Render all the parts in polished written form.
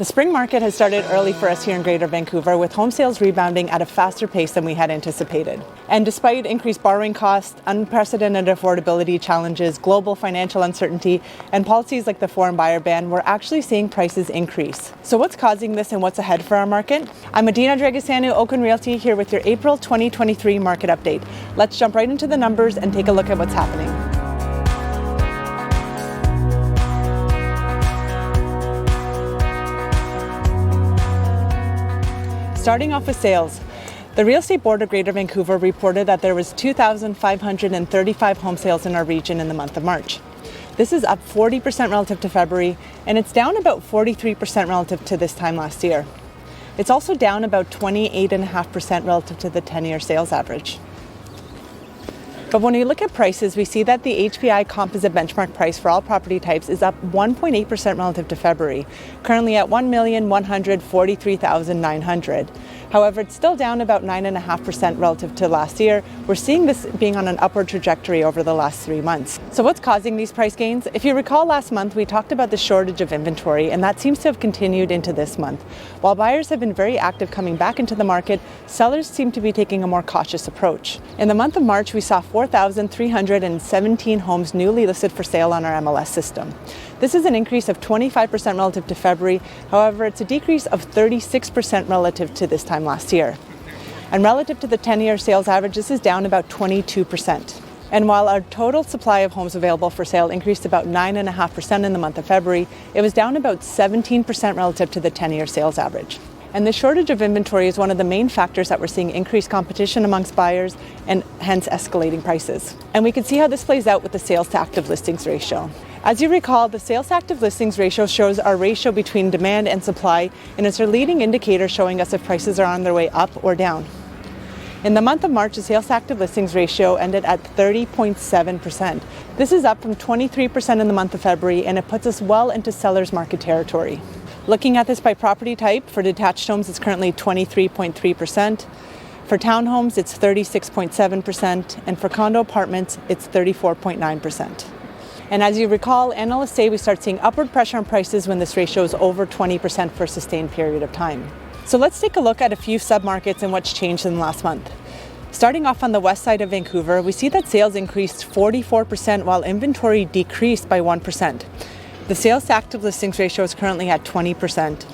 The spring market has started early for us here in Greater Vancouver, with home sales rebounding at a faster pace than we had anticipated. And despite increased borrowing costs, unprecedented affordability challenges, global financial uncertainty, and policies like the foreign buyer ban, we're actually seeing prices increase. So what's causing this and what's ahead for our market? I'm Adina Dragasanu, OAKWYN Realty, here with your April 2023 market update. Let's jump right into the numbers and take a look at what's happening. Starting off with sales, the Real Estate Board of Greater Vancouver reported that there was 2,535 home sales in our region in the month of March. This is up 40% relative to February, and it's down about 43% relative to this time last year. It's also down about 28.5% relative to the 10-year sales average. But when we look at prices, we see that the HPI composite benchmark price for all property types is up 1.8% relative to February, currently at $1,143,900. However, it's still down about 9.5% relative to last year. We're seeing this being on an upward trajectory over the last 3 months. So what's causing these price gains? If you recall last month, we talked about the shortage of inventory, and that seems to have continued into this month. While buyers have been very active coming back into the market, sellers seem to be taking a more cautious approach. In the month of March, we saw 4,317 homes newly listed for sale on our MLS system. This is an increase of 25% relative to February. However, it's a decrease of 36% relative to this time last year. And relative to the 10-year sales average, this is down about 22%. And while our total supply of homes available for sale increased about 9.5% in the month of February, it was down about 17% relative to the 10-year sales average. And the shortage of inventory is one of the main factors that we're seeing increased competition amongst buyers and hence escalating prices. And we can see how this plays out with the sales to active listings ratio. As you recall, the sales to active listings ratio shows our ratio between demand and supply, and it's our leading indicator showing us if prices are on their way up or down. In the month of March, the sales to active listings ratio ended at 30.7%. This is up from 23% in the month of February, and it puts us well into seller's market territory. Looking at this by property type, for detached homes, it's currently 23.3%. For townhomes, it's 36.7%. And for condo apartments, it's 34.9%. And as you recall, analysts say we start seeing upward pressure on prices when this ratio is over 20% for a sustained period of time. So let's take a look at a few submarkets and what's changed in the last month. Starting off on the west side of Vancouver, we see that sales increased 44% while inventory decreased by 1%. The sales to active listings ratio is currently at 20%.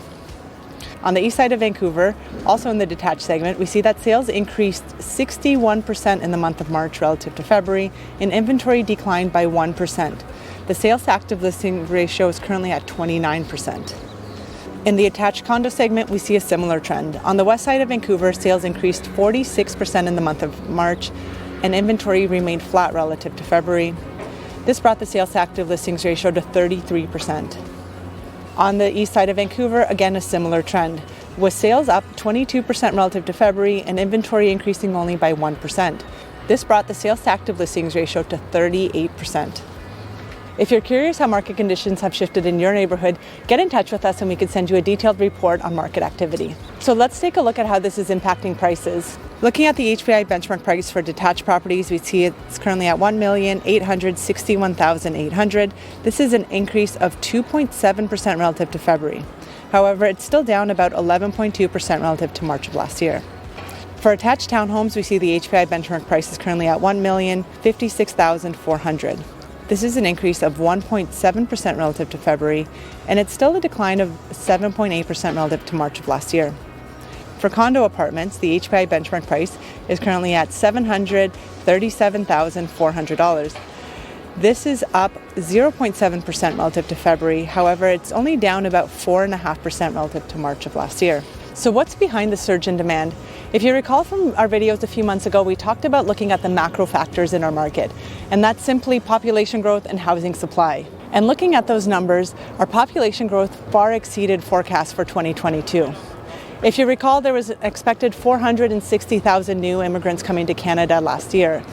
On the east side of Vancouver, also in the detached segment, we see that sales increased 61% in the month of March relative to February, and inventory declined by 1%. The sales to active listing ratio is currently at 29%. In the attached condo segment, we see a similar trend. On the west side of Vancouver, sales increased 46% in the month of March, and inventory remained flat relative to February. This brought the sales to active listings ratio to 33%. On the east side of Vancouver, again a similar trend, with sales up 22% relative to February and inventory increasing only by 1%. This brought the sales to active listings ratio to 38%. If you're curious how market conditions have shifted in your neighborhood, get in touch with us and we can send you a detailed report on market activity. So let's take a look at how this is impacting prices. Looking at the HPI benchmark price for detached properties, we see it's currently at $1,861,800. This is an increase of 2.7% relative to February. However, it's still down about 11.2% relative to March of last year. For attached townhomes, we see the HPI benchmark price is currently at $1,056,400. This is an increase of 1.7% relative to February, and it's still a decline of 7.8% relative to March of last year. For condo apartments, the HPI benchmark price is currently at $737,400. This is up 0.7% relative to February. However, it's only down about 4.5% relative to March of last year. So what's behind the surge in demand? If you recall from our videos a few months ago, we talked about looking at the macro factors in our market, and that's simply population growth and housing supply. And looking at those numbers, our population growth far exceeded forecasts for 2022. If you recall, there was expected 460,000 new immigrants coming to Canada last year.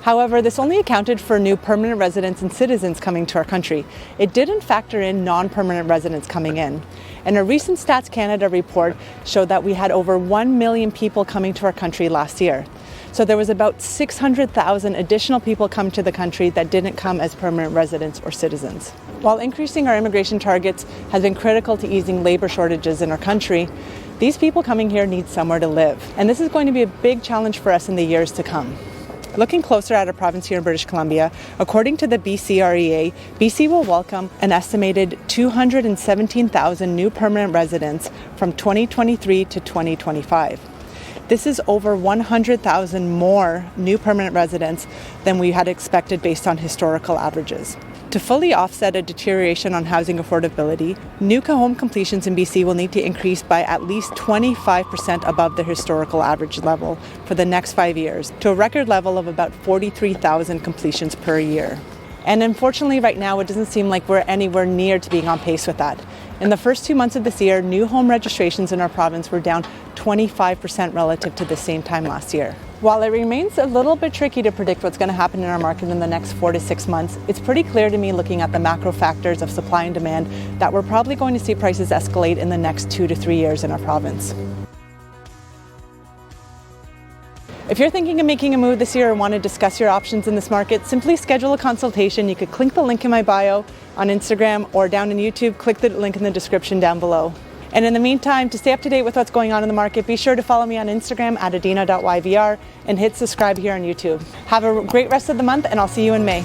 However, this only accounted for new permanent residents and citizens coming to our country. It didn't factor in non-permanent residents coming in. And a recent Stats Canada report showed that we had over 1 million people coming to our country last year. So there was about 600,000 additional people come to the country that didn't come as permanent residents or citizens. While increasing our immigration targets has been critical to easing labor shortages in our country, these people coming here need somewhere to live. And this is going to be a big challenge for us in the years to come. Looking closer at our province here in British Columbia, according to the BCREA, BC will welcome an estimated 217,000 new permanent residents from 2023 to 2025. This is over 100,000 more new permanent residents than we had expected based on historical averages. To fully offset a deterioration on housing affordability, new home completions in BC will need to increase by at least 25% above the historical average level for the next 5 years, to a record level of about 43,000 completions per year. And unfortunately, right now, it doesn't seem like we're anywhere near to being on pace with that. In the first 2 months of this year, new home registrations in our province were down 25% relative to the same time last year. While it remains a little bit tricky to predict what's going to happen in our market in the next 4 to 6 months, it's pretty clear to me, looking at the macro factors of supply and demand, that we're probably going to see prices escalate in the next 2 to 3 years in our province. If you're thinking of making a move this year or want to discuss your options in this market, simply schedule a consultation. You could click the link in my bio on Instagram, or down in YouTube, click the link in the description down below. And in the meantime, to stay up to date with what's going on in the market, be sure to follow me on Instagram at adina.yvr and hit subscribe here on YouTube. Have a great rest of the month, and I'll see you in May.